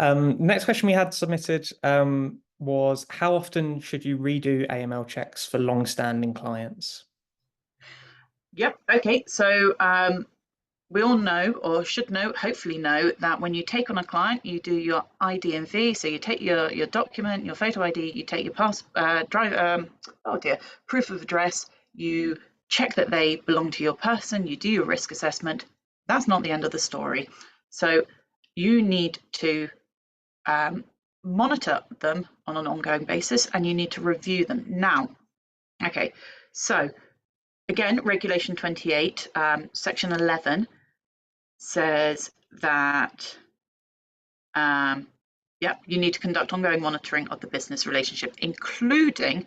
Next question we had submitted was, how often should you redo AML checks for long-standing clients? Yep. Okay. So we all know, or should know, hopefully know, that when you take on a client, you do your ID and V. So you take your document, your photo ID, you take your proof of address, you check that they belong to your person, you do your risk assessment. That's not the end of the story. So you need to monitor them on an ongoing basis, and you need to review them. Now, okay, so again, Regulation 28, Section 11 says that you need to conduct ongoing monitoring of the business relationship, including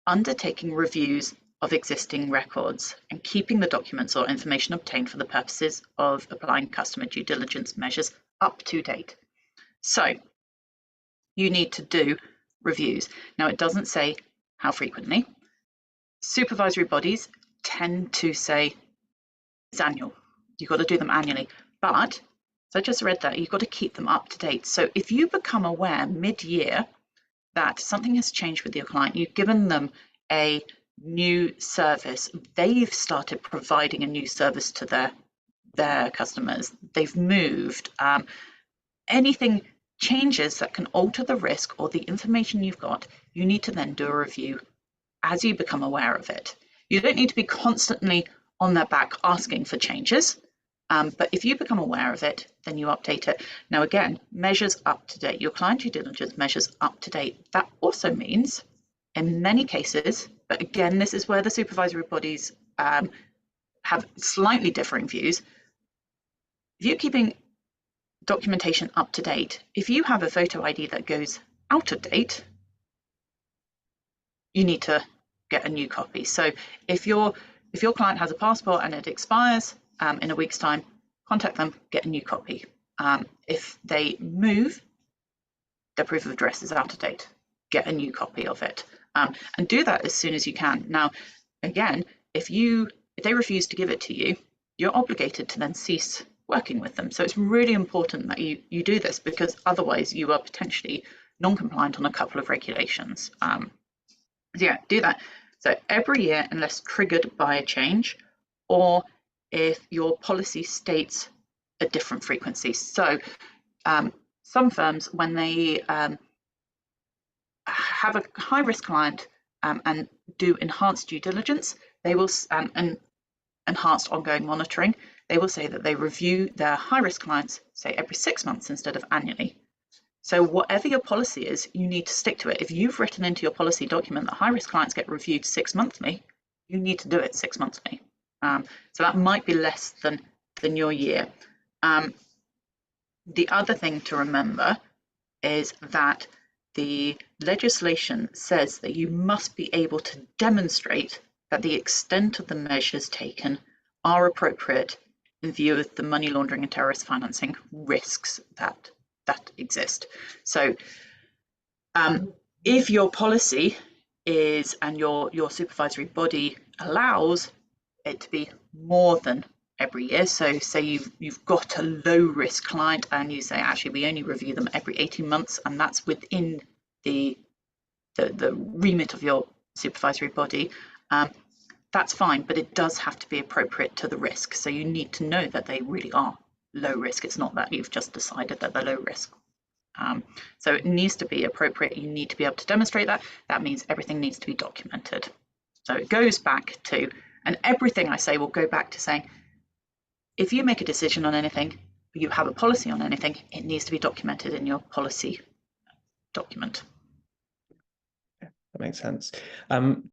undertaking reviews of existing records and keeping the documents or information obtained for the purposes of applying customer due diligence measures up to date. So you need to do reviews. Now, it doesn't say how frequently. Supervisory bodies tend to say it's annual. You've got to do them annually. But, so I just read that, you've got to keep them up to date. So if you become aware mid-year that something has changed with your client, you've given them a new service, they've started providing a new service to their customers, they've moved, anything changes that can alter the risk or the information you've got, you need to then do a review as you become aware of it. You don't need to be constantly on their back asking for changes, but if you become aware of it, then you update it. Now, again, measures up to date. Your client due diligence measures up to date. That also means, in many cases, but again, this is where the supervisory bodies have slightly differing views. If you're keeping documentation up to date, if you have a photo ID that goes out of date, you need to get a new copy. So if your client has a passport and it expires in a week's time, contact them, get a new copy. If they move, their proof of address is out of date, get a new copy of it, and do that as soon as you can. Now, again, if they refuse to give it to you, you're obligated to then cease working with them. So it's really important that you do this, because otherwise you are potentially non-compliant on a couple of regulations. So yeah, do that. So every year, unless triggered by a change, or if your policy states a different frequency. So some firms, when they have a high-risk client and do enhanced due diligence, they will and enhanced ongoing monitoring, they will say that they review their high-risk clients, say, every 6 months instead of annually. So whatever your policy is, you need to stick to it. If you've written into your policy document that high-risk clients get reviewed 6 monthly, you need to do it 6 monthly. So that might be less than your year. The other thing to remember is that the legislation says that you must be able to demonstrate that the extent of the measures taken are appropriate in view of the money laundering and terrorist financing risks that exist. So if your policy is, and your supervisory body allows it to be more than every year, so say you've got a low risk client and you say, actually, we only review them every 18 months, and that's within the remit of your supervisory body, that's fine, but it does have to be appropriate to the risk. So you need to know that they really are low risk. It's not that you've just decided that they're low risk. So it needs to be appropriate. You need to be able to demonstrate that. That means everything needs to be documented. So it goes back to, and everything I say will go back to saying, if you make a decision on anything, you have a policy on anything, it needs to be documented in your policy document. That makes sense.